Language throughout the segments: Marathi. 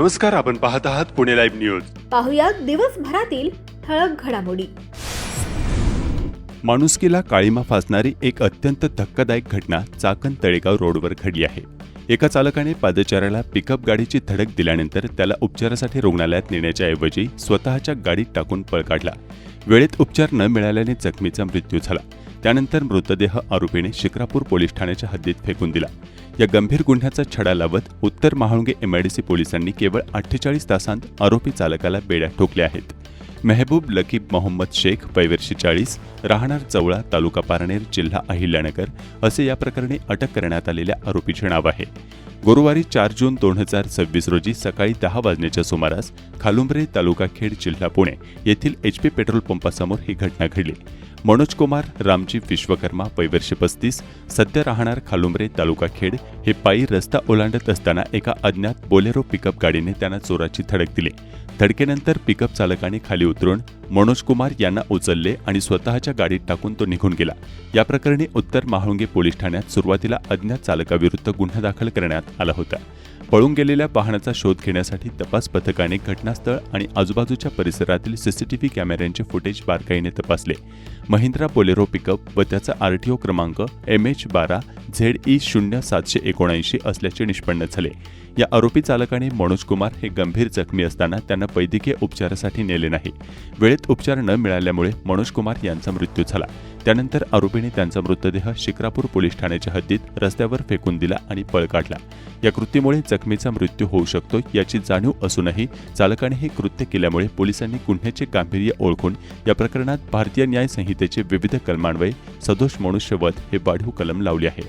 नमस्कार, आपण पाहत आहात पुणे लाईव्ह न्यूज. पाहुयात दिवसभरातील ठळक घडामोडी. माणुसकीला काळीमा फासणारी एक अत्यंत धक्कादायक घटना चाकण तळेगाव रोडवर घडली आहे. एका चालकाने पादचाऱ्याला पिकअप गाडीची धडक दिल्यानंतर त्याला उपचारासाठी रुग्णालयात नेण्याच्या ऐवजी स्वतःच्या गाडीत टाकून पळ काढला. वेळेत उपचार न मिळाल्याने जखमीचा मृत्यू झाला. त्यानंतर मृतदेह आरोपीने शिक्रापूर पोलीस ठाण्याच्या हद्दीत फेकून दिला. या गंभीर गुन्ह्याचा छडा लावत उत्तर महाळुंगे MIDC पोलिसांनी केवळ 48 तासांत आरोपी चालकाला बेड्या ठोकल्या आहेत. मेहबूब लकीब मोहम्मद शेख, वय वर्ष 40, राहणार चवळा, तालुका पारनेर, जिल्हा अहिल्यानगर असे या प्रकरणी अटक करण्यात आलेल्या आरोपीचे नाव आहे. गुरुवारी 4 जून 2026 रोजी सकाळी 10 वाजण्याच्या सुमारास खालुंबरे, तालुका खेड, जिल्हा पुणे येथील HP पेट्रोल पंपासमोर ही घटना घडली. मनोज कुमार रामजी विश्वकर्मा, वय वर्ष 35, सध्या राहणार खालुंबरे, तालुका खेड हे पायी रस्ता ओलांडत असताना एका अज्ञात बोलेरो पिकअप गाडीने त्यांना चोराची धडक दिली. धडकेनंतर पिकअप चालकाने खाली उतरून मनोज कुमार यांना उचलले आणि स्वतःच्या गाडीत टाकून तो निघून गेला. या प्रकरणी उत्तर महाळुंगे पोलीस ठाण्यात सुरुवातीला अज्ञात चालकाविरुद्ध गुन्हा दाखल करण्यात आला होता. पळून गेलेल्या वाहनाचा शोध घेण्यासाठी तपास पथकाने घटनास्थळ आणि आजूबाजूच्या परिसरातील CCTV कॅमेऱ्यांचे फुटेज बारकाईने तपासले. महिंद्रा बोलेरो पिकअप व त्याचा RTO क्रमांक MH12ZE0779 असल्याचे निष्पन्न झाले. या आरोपी चालकाने मनोज कुमार हे गंभीर जखमी असताना त्यांना वैद्यकीय उपचारासाठी नेले नाही. वेळेत उपचार न मिळाल्यामुळे मनोज कुमार यांचा मृत्यू झाला. त्यानंतर आरोपीने त्यांचा मृतदेह शिक्रापूर पोलीस ठाण्याच्या हद्दीत रस्त्यावर फेकून दिला आणि पळ काढला. या कृतीमुळे जखमीचा मृत्यू होऊ शकतो याची जाणीव असूनही चालकाने हे कृत्य केल्यामुळे पोलिसांनी गुन्ह्याचे गांभीर्य ओळखून या प्रकरणात भारतीय न्याय संहितेचे विविध कलमान्वये सदोष मनुष्यवध हे वाढीव कलम लावले आहे.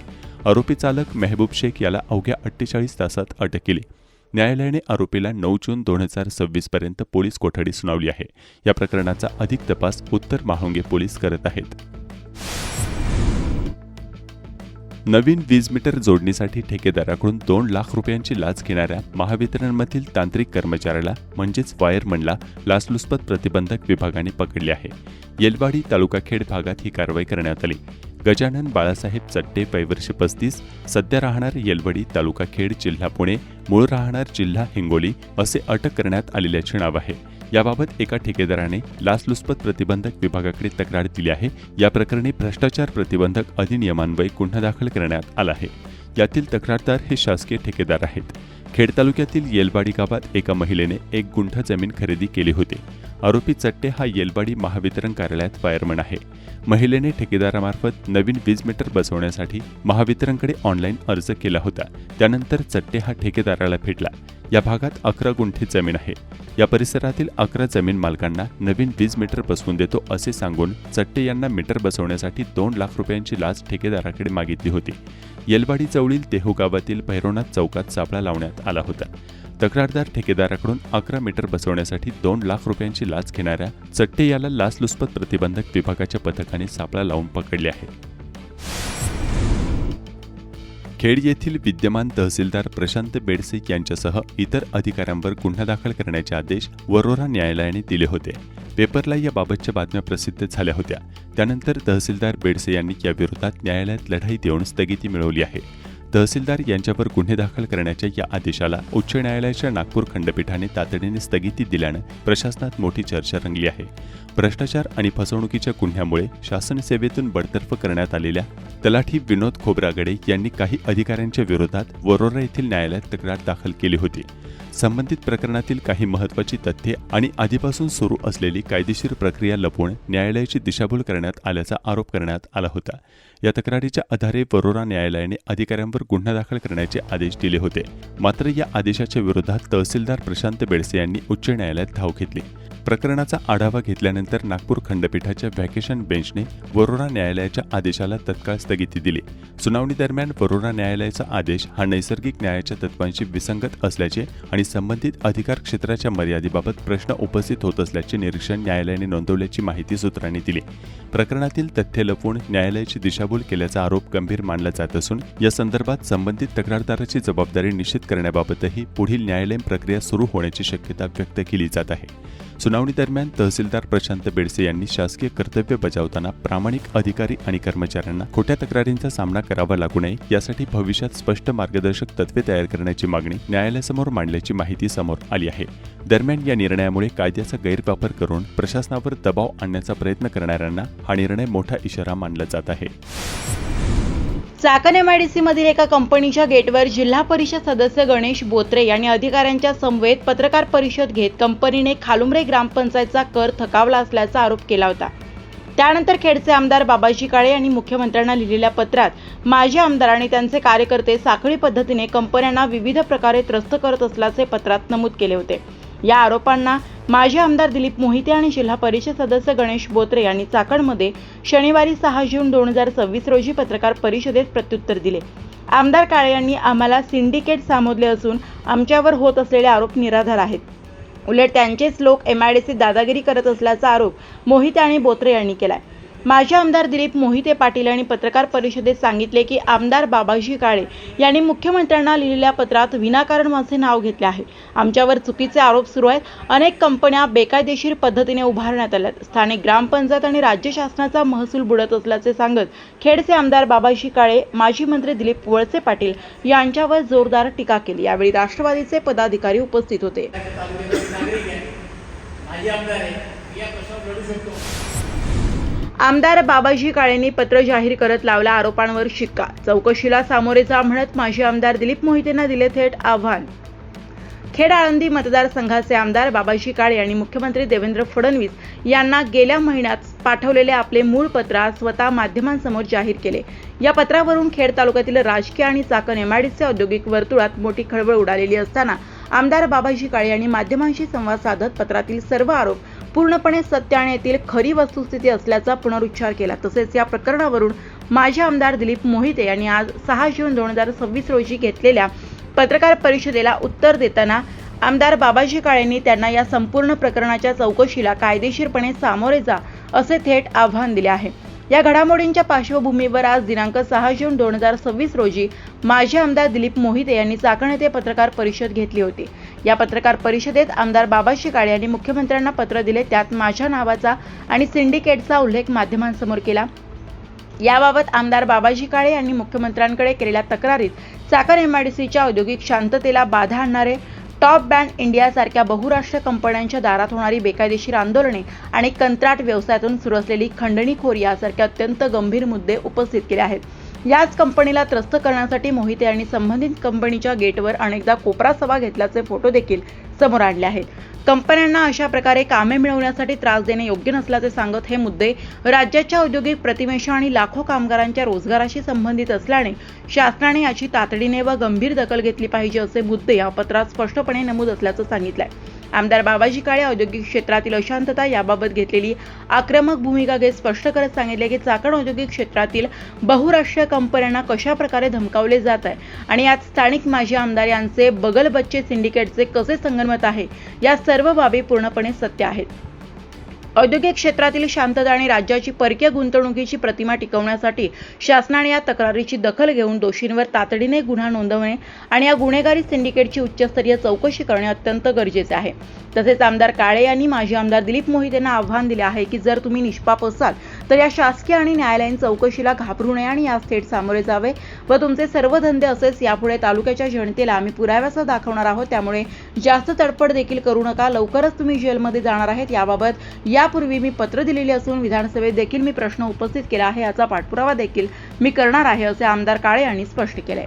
आरोपी चालक मेहबूब शेख याला अवघ्या 48 तासात अटक केली. न्यायालयाने आरोपीला 9 जून 2026 पर्यंत पोलीस कोठडी सुनावली आहे. या प्रकरणाचा अधिक तपास उत्तर महाळुंगे पोलीस करत आहेत. नवीन वीज मीटर जोडणीसाठी ठेकेदाराकडून 2 लाख रुपयांची लाच घेणाऱ्या महावितरणमधील तांत्रिक कर्मचाऱ्याला म्हणजेच वायरमनला लाचलुचपत प्रतिबंधक विभागाने पकडले आहे. येलवाडी, तालुका खेड भागात ही कारवाई करण्यात आली. गजानन बाळासाहेब चट्टे, वय वर्ष 35, सध्या राहणार येलवडी, तालुका खेड, जिल्हा पुणे, मूळ राहणार जिल्हा हिंगोली असे अटक करण्यात आलेल्याचे नाव आहे. याबाबत एका ठेकेदाराने लाचलुचपत प्रतिबंधक विभागाकडे तक्रार दिली आहे. या प्रकरणी भ्रष्टाचार प्रतिबंधक अधिनियमान्वये गुन्हा दाखल करण्यात आला आहे. यातील तक्रारदार हे शासकीय ठेकेदार आहेत. खेड तालुक्यातील येलवाडी गावात एका महिलेने 1 गुंठा जमीन खरेदी केली होती. आरोपी चट्टे हा येलवाडी महावितरण कार्यालयात वायरमन आहे. महिलेने ठेकेदारामार्फत नवीन वीज मीटर बसवण्यासाठी महावितरणकडे ऑनलाईन अर्ज केला होता. त्यानंतर चट्टे हा ठेकेदाराला भेटला. या भागात 11 गुंठे जमीन आहे. या परिसरातील 11 जमीन मालकांना नवीन वीज मीटर बसवून देतो असे सांगून चट्टे यांना मीटर बसवण्यासाठी 2 लाख रुपयांची लाच ठेकेदाराकडे मागितली होती. येलवाडी जवळील देहू गावातील भैरवनाथ चौकात सापळा लावण्यात आला होता. तक्रारदार ठेकेदाराकडून 11 मीटर बसवण्यासाठी 2 लाख रुपयांची लाच घेणाऱ्या चट्टे याला लाचलुचपत प्रतिबंधक विभागाच्या पथकाने सापळा लावून पकडले आहे. खेड येथील विद्यमान तहसीलदार प्रशांत बेडसे यांच्यासह इतर अधिकाऱ्यांवर गुन्हा दाखल करण्याचे आदेश वरोरा न्यायालयाने दिले होते. पेपरला याबाबतच्या बातम्या प्रसिद्ध झाल्या होत्या. त्यानंतर तहसीलदार बेडसे यांनी याविरोधात न्यायालयात लढाई देऊन स्थगिती मिळवली आहे. तहसीलदार यांच्यावर गुन्हे दाखल करण्याच्या या आदेशाला उच्च न्यायालयाच्या नागपूर खंडपीठाने तातडीने स्थगिती दिल्यानं प्रशासनात मोठी चर्चा रंगली आहे. भ्रष्टाचार आणि फसवणुकीच्या गुन्ह्यामुळे शासन सेवेतून बडतर्फ करण्यात आलेल्या तलाठी विनोद खोब्रागडे यांनी काही अधिकाऱ्यांच्या विरोधात वरोरा येथील न्यायालयात तक्रार दाखल केली होती. संबंधित प्रकरणातील काही महत्त्वाची तथ्ये आणि आधीपासून सुरू असलेली कायदेशीर प्रक्रिया लपवून न्यायालयाची दिशाभूल करण्यात आल्याचा आरोप करण्यात आला होता. या तक्रारीच्या आधारे वरोरा न्यायालयाने अधिकाऱ्यांवर गुन्हा दाखल करण्याचे आदेश दिले होते. मात्र या आदेशाच्या विरोधात तहसीलदार प्रशांत बेडसे यांनी उच्च न्यायालयात धाव घेतली. प्रकरणाचा आढावा घेतल्यानंतर नागपूर खंडपीठाच्या व्हॅकेशन बेंचने वरोरा न्यायालयाच्या आदेशाला तत्काळ स्थगिती दिली. सुनावणी दरम्यान वरोरा न्यायालयाचा आदेश हा नैसर्गिक न्यायाच्या तत्वांशी विसंगत असल्याचे आणि संबंधित अधिकार क्षेत्राच्या मर्यादेबाबत प्रश्न उपस्थित होत असल्याचे निरीक्षण न्यायालयाने नोंदवल्याची माहिती सूत्रांनी दिली. प्रकरणातील तथ्य लपवून न्यायालयाची दिशाभूल दिशाभूल केल्याचा आरोप गंभीर मानला जात असून या संदर्भात संबंधित तक्रारदाराची जबाबदारी निश्चित करण्याबाबतही पुढील न्यायालयीन प्रक्रिया सुरू होण्याची शक्यता व्यक्त केली जात आहे। सुनावणी दरम्यान तहसीलदार प्रशांत बेडसे यांनी शासकीय कर्तव्य बजावताना प्रामाणिक अधिकारी आणि कर्मचाऱ्यांना खोट्या तक्रारींचा सामना करावा लागू नये यासाठी भविष्यात स्पष्ट मार्गदर्शक तत्त्वे तयार करण्याची मागणी न्यायालयासमोर मांडल्याची माहिती समोर आली आहे। दरम्यान या निर्णयामुळे कायद्याचा गैरवापर करून प्रशासनावर दबाव आणण्याचा प्रयत्न करणाऱ्यांना हा निर्णय मोठा इशारा मानला जात आहे। चाकण MIDC मधील एका कंपनीच्या गेटवर जिल्हा परिषद सदस्य गणेश बोत्रे यांनी अधिकाऱ्यांच्या समवेत पत्रकार परिषद घेत कंपनीने खालुमरे ग्रामपंचायतचा कर थकावला असल्याचा आरोप केला होता। त्यानंतर खेडचे आमदार बाबाजी काळे यांनी मुख्यमंत्र्यांना लिहिलेल्या पत्रात माजी आमदार आणि त्यांचे कार्यकर्ते साखळी पद्धतीने कंपन्यांना विविध प्रकारे त्रस्त करत असल्याचे पत्रात नमूद केले होते। या आरोपांना माजी आमदार दिलीप मोहिते आणि जिल्हा परिषद सदस्य गणेश बोत्रे यांनी चाकणमध्ये शनिवारी 6 जून 2026 रोजी पत्रकार परिषदेत प्रत्युत्तर दिले। आमदार काळे यांनी आम्हाला सिंडिकेट संबोधले असून आमच्यावर होत असलेले आरोप निराधार आहेत। उलट त्यांचेच लोक MIDC दादागिरी करत असल्याचा आरोप मोहिते आणि बोत्रे यांनी केलाय। माजी आमदार दिलीप मोहिते पाटील यांनी पत्रकार परिषदेत सांगितले की आमदार बाबाजी काळे यांनी मुख्यमंत्र्यांना लिहिलेल्या पत्रात विनाकारण माझे नाव घेतले आहे। आमच्यावर चुकीचे आरोप सुरू आहेत। अनेक कंपन्या बेकायदेशीर पद्धतीने उभारण्यात आल्यात। स्थानिक ग्रामपंचायत आणि राज्य शासनाचा महसूल बुडत असल्याचे सांगत खेडचे आमदार बाबाजी काळे, माजी मंत्री दिलीप वळसे पाटील यांच्यावर जोरदार टीका केली। यावेळी राष्ट्रवादीचे पदाधिकारी उपस्थित होते। आमदार बाबाजी काळेंनी पत्र जाहीर करत लावला आरोपांवर शिक्का। चौकशीला सामोरे जा म्हणत माजी आमदार दिलीप मोहितेंना दिले थेट आव्हान। खेड आळंदी मतदारसंघाचे आमदार बाबाजी काळे यांनी मुख्यमंत्री देवेंद्र फडणवीस यांना गेल्या महिन्यात पाठवलेले आपले मूळ पत्र आज स्वतः माध्यमांसमोर जाहीर केले। या पत्रावरून खेड तालुक्यातील राजकीय आणि चाकण MIDC औद्योगिक वर्तुळात मोठी खळबळ उडालेली असताना आमदार बाबाजी काळे यांनी माध्यमांशी संवाद साधत पत्रातील सर्व आरोप पूर्णपणे सत्य आणि येथील खरी वस्तुस्थिती असल्याचा पुनरुच्चार केला। तसेच या प्रकरणावरून माजी आमदार दिलीप मोहिते यांनी आज 6 जून 2026 रोजी घेतलेल्या पत्रकार परिषदेला उत्तर देताना आमदार बाबाजी काळेंनी त्यांना या संपूर्ण प्रकरणाच्या चौकशीला कायदेशीरपणे सामोरे जा असे थेट आव्हान दिले आहे। या घडामोडींच्या पार्श्वभूमीवर आज दिनांक 6 जून 2026 रोजी माजी आमदार दिलीप मोहिते यांनी चाकण येथे पत्रकार परिषद घेतली होती। या पत्रकार परिषदेत आमदार बाबाजी काळे यांनी मुख्यमंत्र्यांना पत्र दिले, त्यात माझ्या नावाचा आणि सिंडिकेटचा उल्लेख माध्यमांसमोर केला। याबाबत आमदार बाबाजी काळे यांनी मुख्यमंत्र्यांकडे केलेल्या तक्रारीत चाकण MIDCच्या औद्योगिक शांततेला बाधा आणणारे टॉप बँड इंडिया सारख्या बहुराष्ट्रीय कंपन्यांच्या दारात होणारी बेकायदेशीर आंदोलने आणि कंत्राट व्यवसायातून सुरू असलेली खंडणीखोरी यासारखे अत्यंत गंभीर मुद्दे उपस्थित केले आहेत। याच कंपनीला त्रस्त करण्यासाठी मोहिते यांनी संबंधित कंपनीच्या गेटवर अनेकदा कोपरा सभा घेतल्याचे फोटो देखील समोर आणले आहेत। कंपन्यांना अशा प्रकारे कामे मिळवण्यासाठी त्रास देणे योग्य नसल्याचे सांगत हे मुद्दे राज्याच्या औद्योगिक प्रतिमेशी आणि लाखो कामगारांच्या रोजगाराशी संबंधित असल्याने शासनाने याची तातडीने व गंभीर दखल घेतली पाहिजे असे मुद्दे या पत्रात स्पष्टपणे नमूद असल्याचं सांगितलंय। आमदार बाबाजी काळे औद्योगिक क्षेत्रातील अशांतता याबाबत घेतलेली आक्रमक भूमिका घेत स्पष्ट करत सांगितले की चाकण औद्योगिक क्षेत्रातील बहुराष्ट्रीय कंपन्यांना कशा प्रकारे धमकावले जात आहे आणि यात स्थानिक माजी आमदार यांचे बगलबच्चे सिंडिकेटचे कसे संगनमत आहे या सर्व बाबी पूर्णपणे सत्य आहेत। औद्योगिक क्षेत्रातील शांतता आणि राज्याची परकीय गुंतवणुकीची प्रतिमा टिकवण्यासाठी शासनाने या तक्रारीची दखल घेऊन दोषींवर तातडीने गुन्हा नोंदवणे आणि या गुन्हेगारी सिंडिकेटची उच्चस्तरीय चौकशी करणे अत्यंत गरजेचे आहे। तसेच आमदार काळे यांनी माजी आमदार दिलीप मोहितेंना आव्हान दिले आहे की जर तुम्ही निष्पाप असाल तर या शासकीय आणि न्यायालयीन चौकशीला घाबरू नये आणि यास थेट सामोरे जावे व तुमचे सर्व धंदे असेच यापुढे तालुक्याच्या जनतेला आम्ही पुराव्यासह दाखवणार आहोत। त्यामुळे जास्त तडफड देखील करू नका। लवकरच तुम्ही जेलमध्ये जाणार आहेत। याबाबत यापूर्वी मी पत्र दिलेले असून विधानसभेत देखील मी प्रश्न उपस्थित केला आहे। याचा पाठपुरावा देखील मी करणार आहे असे आमदार काळे यांनी स्पष्ट केले।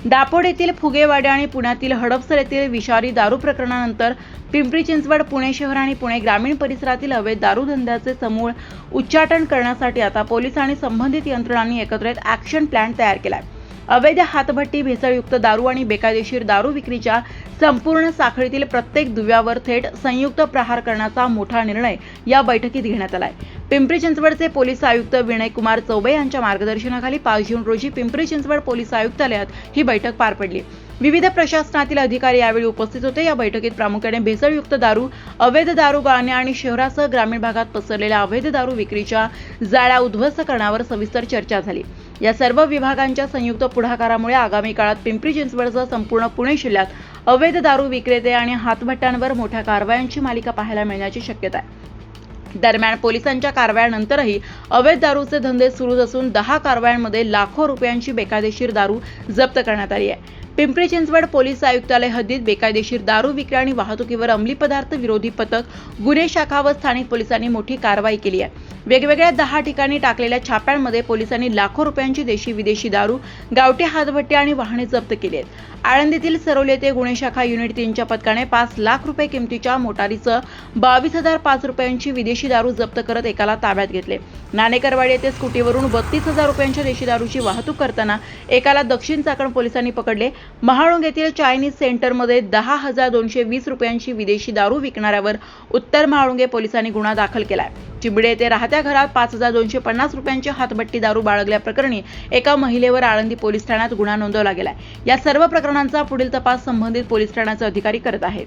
दापोड येथील फुगेवाडी आणि पुण्यातील हडपसर येथील विषारी दारू प्रकरणानंतर पिंपरी चिंचवड, पुणे शहर आणि पुणे ग्रामीण परिसरातील अवैध दारू धंद्याचे समूळ उच्चाटन करण्यासाठी आता पोलीस आणि संबंधित यंत्रणांनी एकत्रित ॲक्शन प्लॅन तयार केला आहे। अवैध हातभट्टी, भेसळयुक्त दारू आणि बेकायदेशीर दारू विक्रीच्या संपूर्ण साखळीतील प्रत्येक दुव्यावर थेट संयुक्त प्रहार करण्याचा मोठा निर्णय या बैठकीत घेण्यात आला आहे। पिंपरी चिंचवडचे पोलीस आयुक्त विनय कुमार चौबे यांच्या मार्गदर्शनाखाली 5 जून रोजी पिंपरी चिंचवड पोलीस आयुक्तालयात ही बैठक पार पडली। विविध प्रशासनातील अधिकारी यावेळी उपस्थित होते। या बैठकीत प्रामुख्याने भेसळयुक्त दारू, अवैध दारू गाळणे आणि शहरासह ग्रामीण भागात पसरलेल्या अवैध दारू विक्रीच्या जाळ्या उद्ध्वस्त करण्यावर सविस्तर चर्चा झाली। या सर्व विभागांच्या संयुक्त पुढाकारामुळे आगामी काळात पिंपरी चिंचवडसह संपूर्ण पुणे जिल्ह्यात अवैध दारू विक्रेते आणि हातभट्ट्यांवर मोठ्या कारवायांची मालिका पाहायला मिळण्याची शक्यता आहे। दरम्यान पोलिसांच्या कारवायांनंतरही अवैध दारूचे धंदे सुरूच असून 10 कारवायांमध्ये लाखो रुपयांची बेकायदेशीर दारू जप्त करण्यात आली आहे। पिंपरी चिंचवड पोलीस आयुक्तालय हद्दीत बेकायदेशीर दारू विक्री आणि वाहतुकीवर अंमली पदार्थ विरोधी पथक, गुन्हे शाखा व स्थानिक पोलिसांनी मोठी कारवाई केली आहे। वेगवेगळ्या 10 ठिकाणी टाकलेल्या छाप्यांमध्ये पोलिसांनी लाखो रुपयांची देशी विदेशी दारू, गावठी हातभट्टी आणि वाहने जप्त केली आहेत। आळंदीतील सरोल येथे गुन्हे शाखा युनिट 3च्या पथकाने 5 लाख रुपये किमतीच्या मोटारीसह 22,005 रुपयांची विदेशी दारू जप्त करत एकाला ताब्यात घेतले। नाणेकरवाडी येथे स्कूटीवरून 32,000 रुपयांच्या देशी दारूची वाहतूक करताना एकाला दक्षिण चाकण पोलिसांनी पकडले। महाळुंग येथील चायनीज सेंटरमध्ये 10,220 रुपयांची विदेशी दारू विकणाऱ्यावर उत्तर महाळुंगे पोलिसांनी गुन्हा दाखल केलाय। चिंबडे येथे राहत्या घरात 5,250 रुपयांची हातभट्टी दारू बाळगल्याप्रकरणी एका महिलेवर आळंदी पोलीस ठाण्यात गुन्हा नोंदवला गेलाय। या सर्व प्रकरणांचा पुढील तपास संबंधित पोलीस ठाण्याचे अधिकारी करत आहेत।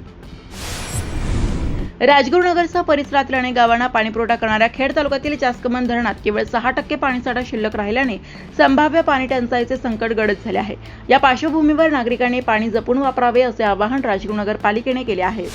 राजगुरुनगरसह परिसरातील अनेक गावांना पाणीपुरवठा करणाऱ्या खेड तालुक्यातील चासकमन धरणात केवळ 6% पाणीसाठा शिल्लक राहिल्याने संभाव्य पाणी टंचाईचे संकट गडद झाले आहे। या पार्श्वभूमीवर नागरिकांनी पाणी जपून वापरावे असे आवाहन राजगुरुनगर पालिकेने केले आहे।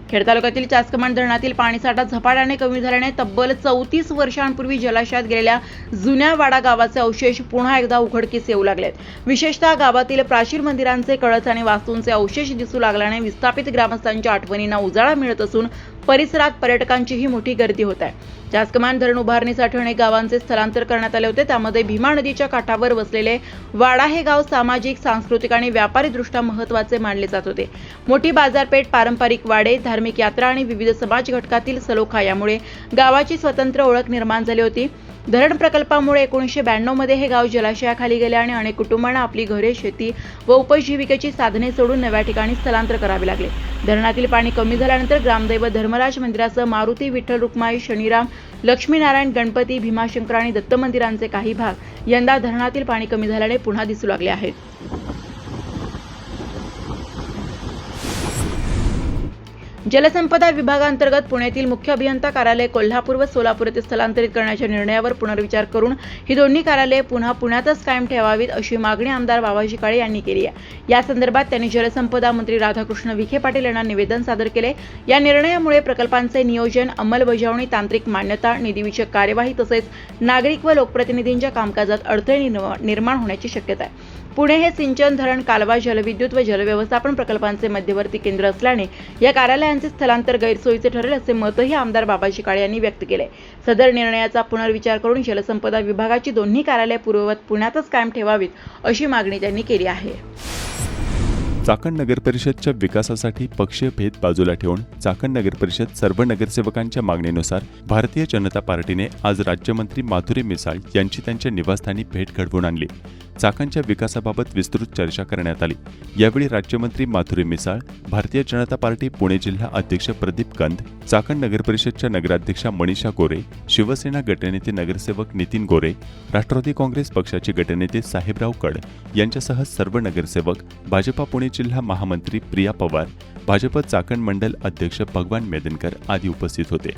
खेड तालुक्यातील चासकमान धरणातील पाणीसाठा झपाट्याने कमी झाल्याने तब्बल 34 वर्षांपूर्वी जलाशयात गेलेल्या जुन्या वाडा गावाचे अवशेष पुन्हा एकदा उघडकीस येऊ लागलेत। विशेषतः गावातील प्राचीन मंदिरांचे कळस आणि वास्तूंचे अवशेष दिसू लागल्याने विस्थापित ग्रामस्थांच्या आठवणींना उजाळा मिळत असून परिसरात पर्यटकांचीही मोठी गर्दी होत आहे। चासकमान धरण उभारणीसाठी अनेक गावांचे स्थलांतर करण्यात आले होते। त्यामध्ये भीमा नदीच्या काठावर वसलेले वाडा हे गाव सामाजिक, सांस्कृतिक आणि व्यापारीदृष्ट्या महत्त्वाचे मानले जात होते। मोठी बाजारपेठ, पारंपरिक वाडे, धार्मिक यात्रा आणि विविध समाज घटकातील सलोखा यामुळे गावाची स्वतंत्र ओळख निर्माण झाली होती। धरण प्रकल्पामुळे 1992 मध्ये हे गाव जलाशयाखाली गेले आणि अनेक कुटुंबांना आपली घरे, शेती व उपजीविकेची साधने सोडून नव्या ठिकाणी स्थलांतर करावे लागले। धरणातील पाणी कमी झाल्यानंतर ग्रामदैवत धर्मराज मंदिरासह मारुती, विठ्ठल रुक्माई, शनिराम, लक्ष्मीनारायण, गणपती, भीमाशंकर आणि दत्त मंदिरांचे काही भाग यंदा धरणातील पाणी कमी झाल्याने पुन्हा दिसू लागले आहेत। जलसंपदा विभागांतर्गत पुण्यातील मुख्य अभियंता कार्यालय कोल्हापूर व सोलापूर येथे स्थलांतरित करण्याच्या निर्णयावर पुनर्विचार करून ही दोन्ही कार्यालये पुन्हा पुण्यातच कायम ठेवावीत अशी मागणी आमदार बाबाजी काळे यांनी केली आहे। या संदर्भात त्यांनी जलसंपदा मंत्री राधाकृष्ण विखे पाटील यांना निवेदन सादर केले। या निर्णयामुळे प्रकल्पांचे नियोजन, अंमलबजावणी, तांत्रिक मान्यता, निधीविषयक कार्यवाही तसेच नागरिक व लोकप्रतिनिधींच्या कामकाजात अडथळे निर्माण होण्याची शक्यता आहे। पुणे हे सिंचन, धरण, कालवा, जलविद्युत व जलव्यवस्थापन प्रकल्पांचे मध्यवर्ती केंद्र असल्याने या कार्यालयांचे स्थलांतर गैरसोयीचे ठरेल असे मतही आमदार बाबाजी काळे यांनी व्यक्त केले। सदर निर्णयाचा पुनर्विचार करून जलसंपदा विभागाची दोन्ही कार्यालये पूर्ववत पुण्यातच कायम ठेवावीत अशी मागणी त्यांनी केली आहे। चाकण नगर परिषदच्या विकासासाठी पक्षीय भेद बाजूला ठेवून चाकण नगर परिषद सर्व नगरसेवकांच्या मागणीनुसार भारतीय जनता पार्टीने आज राज्यमंत्री माधुरी मिसाळ यांची त्यांच्या निवासस्थानी भेट घडवून आणली। चाकणच्या विकासाबाबत विस्तृत चर्चा करण्यात आली। यावेळी राज्यमंत्री माधुरी मिसाळ, भारतीय जनता पार्टी पुणे जिल्हा अध्यक्ष प्रदीप कंद, चाकण नगर परिषदच्या नगराध्यक्षा मनीषा गोरे, शिवसेना गटनेते नगरसेवक नितीन गोरे, राष्ट्रवादी काँग्रेस पक्षाचे गटनेते साहेबराव कड यांच्यासह सर्व नगरसेवक, भाजपा पुणे जिल्हा महामंत्री प्रिया पवार, भाजप चाकण मंडल अध्यक्ष भगवान मेदनकर आदी उपस्थित होते।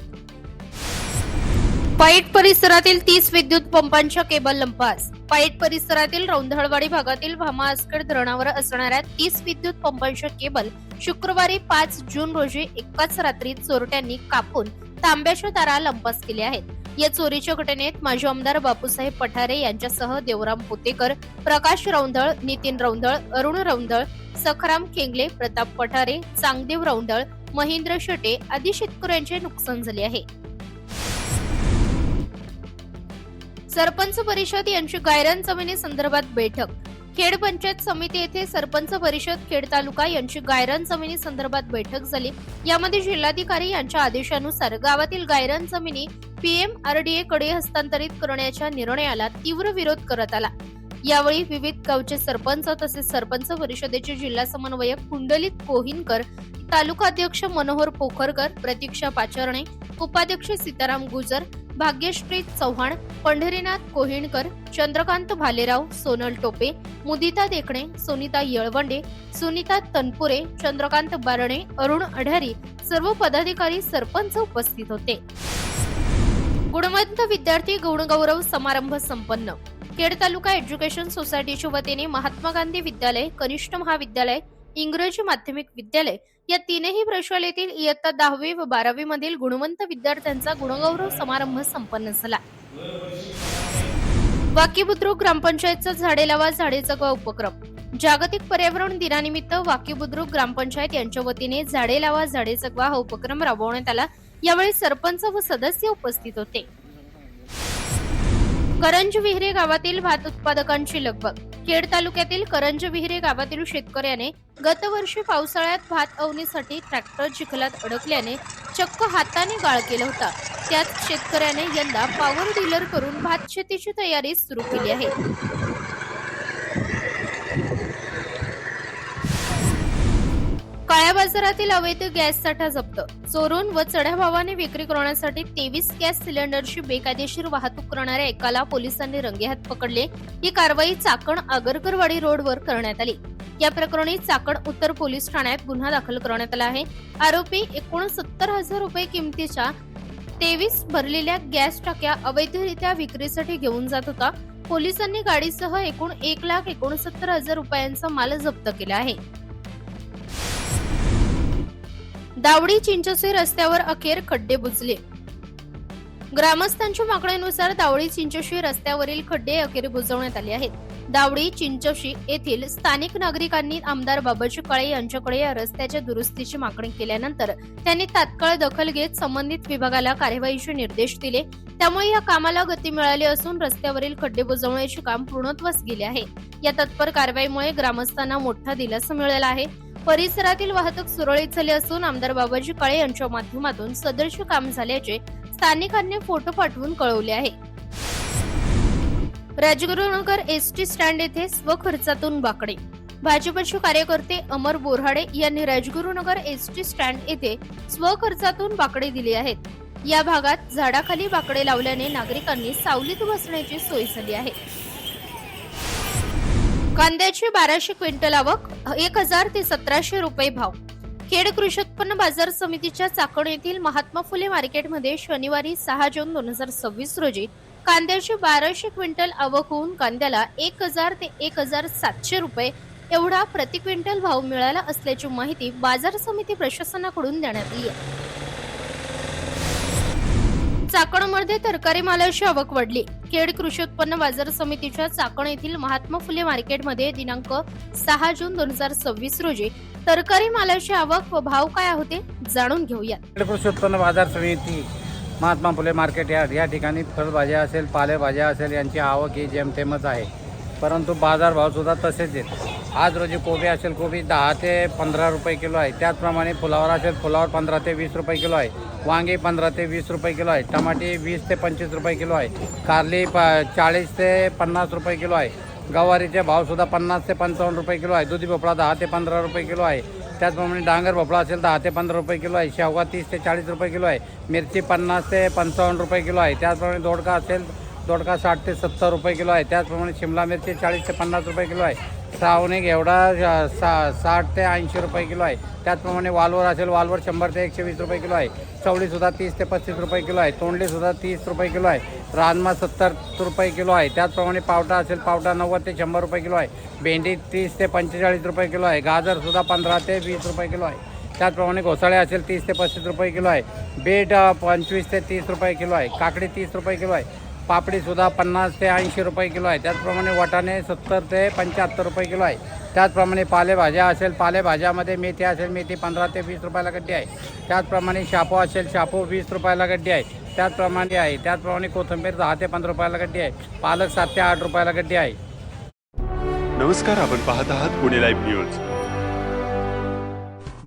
पाईट परिसरातील 30 विद्युत पंपांच्या केबल लंपास। पाईट परिसरातील रौंधळवाडी भागातील भामा आसखेड धरणावर असणाऱ्या 30 विद्युत पंपांच्या केबल शुक्रवारी 5 जून रोजी एकाच रात्री चोरट्यांनी कापून तांब्याच्या तारा लंपास केल्या आहेत। या चोरीच्या घटनेत माजी आमदार बापूसाहेब पठारे यांच्यासह देवराम पोतेकर, प्रकाश रौंधळ, नितीन रौंधळ, अरुण रौंधळ, सखराम खेंगले, प्रताप पठारे, चांगदेव रौंधळ, महेंद्र शेटे आदी शेतकऱ्यांचे नुकसान झाले आहे। सरपंच परिषद यांची गायरान जमिनी संदर्भात बैठक। खेड पंचायत समिती येथे सरपंच परिषद खेड तालुका यांची गायरान जमिनी संदर्भात बैठक झाली। यामध्ये जिल्हाधिकारी यांच्या आदेशानुसार गावातील गायरान जमिनी PMRDA कडे हस्तांतरित करण्याच्या निर्णयाला तीव्र विरोध करण्यात आला। यावेळी विविध गावचे सरपंच तसेच सरपंच परिषदेचे जिल्हा समन्वयक कुंडलित कोहिनकर, तालुका अध्यक्ष मनोहर पोखरकर, प्रतीक्षा पाचरणे, उपाध्यक्ष सीताराम गुजर, भाग्यश्री चव्हाण, पंढरीनाथ कोहिणकर, चंद्रकांत भालेराव, सोनल टोपे, मुदिता देखणे, सोनिता येळवंडे, सुनीता तनपुरे, चंद्रकांत बारणे, अरुण अढारी सर्व पदाधिकारी, सरपंच उपस्थित होते. गुणवंत विद्यार्थी गुणगौरव समारंभ संपन्न. खेड तालुका एज्युकेशन सोसायटीच्या वतीने महात्मा गांधी विद्यालय, कनिष्ठ महाविद्यालय, इंग्रजी माध्यमिक विद्यालय या तीनही प्रशालेतील इयत्ता 10वी व 12वी मधील गुणवंत विद्यार्थ्यांचा गुणगौरव समारंभ संपन्न झाला. वाकीबुद्रुक ग्रामपंचायतचा झाडे लावा झाडे जगवा उपक्रम. जागतिक पर्यावरण दिनानिमित्त वाकीबुद्रुक ग्रामपंचायत यांच्या वतीने झाडे लावा झाडे जगवा हा उपक्रम राबवण्यात आला. यावेळी सरपंच व सदस्य उपस्थित होते. करंजविहिरे गावातील भात उत्पादकांची लगबग. खेड तालुक्यातील करंजविहिरे गावातील शेतकऱ्याने गतवर्षी पावसाळ्यात भात अवनीसाठी ट्रॅक्टर चिखलात अडकल्याने चक्क हाताने गाळ केला होता. त्यात शेतकऱ्याने यंदा पॉवर टिलर करून भात शेतीची तयारी सुरू केली आहे. काळ्या बाजारातील अवैध गॅस साठा जप्त. चोरून व चढ्या भावाने विक्री करण्यासाठी 23 गॅस सिलेंडरची बेकायदेशीर वाहतूक करणाऱ्या एकाला पोलिसांनी रंगेहात पकडले. ही कारवाई चाकण आगरकरवाडी रोडवर करण्यात आली. या प्रकरणी चाकण उत्तर पोलीस ठाण्यात गुन्हा दाखल करण्यात आला आहे. आरोपी 69,000 रुपये किमतीच्या 23 भरलेल्या गॅस टाक्या अवैधरित्या विक्रीसाठी घेऊन जात होता. पोलिसांनी गाडीसह एकूण 1,69,000 रुपयांचा माल जप्त केला आहे. दावडी चिंचोशी रस्त्यावर अखेर खड्डे बुजले. ग्रामस्थांच्या मागणीनुसार दावडी चिंचोशी रस्त्यावरील खड्डे अखेर बुजवण्यात आले आहेत. दावडी चिंचोशी येथील स्थानिक नागरिकांनी आमदार बाबाजी काळे यांच्याकडे या रस्त्याच्या दुरुस्तीची मागणी केल्यानंतर त्यांनी तात्काळ दखल घेत संबंधित विभागाला कार्यवाहीचे निर्देश दिले. त्यामुळे या कामाला गती मिळाली असून रस्त्यावरील खड्डे बुजवण्याचे काम पूर्णत्वास गेले आहे. या तत्पर कारवाईमुळे ग्रामस्थांना मोठा दिलासा मिळाला आहे. परिसरातील वाहतूक सुरळीत झाली असून आमदार बाबाजी काळे यांच्या माध्यमातून सदरचे काम झाल्याचे स्थानिकांनी फोटो पाठवून कळवले आहे. राजगुरुनगर एसटी स्टँड येथे स्वखर्चातून बाकडे. भाजपचे कार्यकर्ते अमर बोऱ्हाडे यांनी राजगुरुनगर एसटी स्टँड येथे स्वखर्चातून बाकडे दिले आहेत. या भागात झाडाखाली बाकडे लावल्याने नागरिकांनी सावलीत बसण्याची सोय झाली आहे. कांद्याची 1200 क्विंटल आवक, 1,000 ते 1,700 रुपये भाव. खेड कृषी उत्पन्न बाजार समितीच्या चाकण येथील महात्मा फुले मार्केटमध्ये शनिवारी 6 जून 2026 रोजी कांद्याची 1200 क्विंटल आवक होऊन कांद्याला 1,000 ते 1,700 रुपये एवढा प्रति क्विंटल भाव मिळाला असल्याची माहिती बाजार समिती प्रशासनाकडून देण्यात आली आहे. चाकणमध्ये तरकारी मालाची आवक वाढली. खेड कृषी उत्पन्न बाजार समितीच्या चाकण येथील महात्मा फुले मार्केटमध्ये दिनांक 6 जून 2026 रोजी तरकारी मालाची आवक व भाव काय होते जाणून घेऊया. खेड कृषी उत्पन्न बाजार समिती महात्मा फुले मार्केट या ठिकाणी फळभाज्या असेल, पालेभाज्या असेल यांची आवक ही जेमतेमच आहे. परंतु बाजारभाव सुद्धा तसेच आहेत. आज रोजी कोबी असेल, कोबी 10 ते 15 रुपये किलो आहे. त्याचप्रमाणे फुलावर असेल, फुलावर 15 ते 20 रुपये किलो आहे. वांगे 15 ते 20 रुपये किलो आहे. टमाटे 20 ते 25 रुपये किलो आहे. कारली 40 ते 50 रुपये किलो आहे. गवारीचे भावसुद्धा 50 ते 55 रुपये किलो आहे. दुधी भोपळा 10 ते 15 रुपये किलो आहे. त्याचप्रमाणे डांगर भोपळा असेल 10 ते 15 रुपये किलो आहे. शेवगा 30 ते 40 रुपये किलो आहे. मिरची 50 ते 55 रुपये किलो आहे. त्याचप्रमाणे दोडका असेल, दोडका 60 ते 70 रुपये किलो आहे. त्याचप्रमाणे शिमला मिरची 40 ते 50 रुपये किलो आहे. श्रावणी घेवडा 60 ते 80 रुपये किलो आहे. त्याचप्रमाणे वालवर असेल, वालवर 100 ते 120 रुपये किलो आहे. चवळीसुद्धा 30 ते 35 रुपये किलो आहे. तोंडलीसुद्धा 30 रुपये किलो आहे. राजमा 70 रुपये किलो आहे. त्याचप्रमाणे पावटा असेल, पावटा 90 ते 100 रुपये किलो आहे. भेंडी 30 ते 45 रुपये किलो आहे. गाजरसुद्धा 15 ते 20 रुपये किलो आहे. त्याचप्रमाणे घोसाळे असेल 30 ते 35 रुपये किलो आहे. बीट 25 ते 30 रुपये किलो आहे. काकडी 30 रुपये किलो आहे. पापडीसुद्धा 50 ते 80 रुपये किलो आहे. त्याचप्रमाणे वाटाणे 70 ते 75 रुपये किलो आहे. त्याचप्रमाणे पालेभाज्या असेल, पालेभाज्यामध्ये मेथी असेल, मेथी 15 ते 20 रुपयाला गड्डी आहे. त्याचप्रमाणे शापू असेल, शापू 20 रुपयाला गड्डी आहे. त्याचप्रमाणे कोथिंबीर 10 ते 15 रुपयाला गड्डी आहे. पालक 7 ते 8 रुपयाला गड्डी आहे. नमस्कार, आपण पाहत आहात पुणे लाईव्ह न्यूज.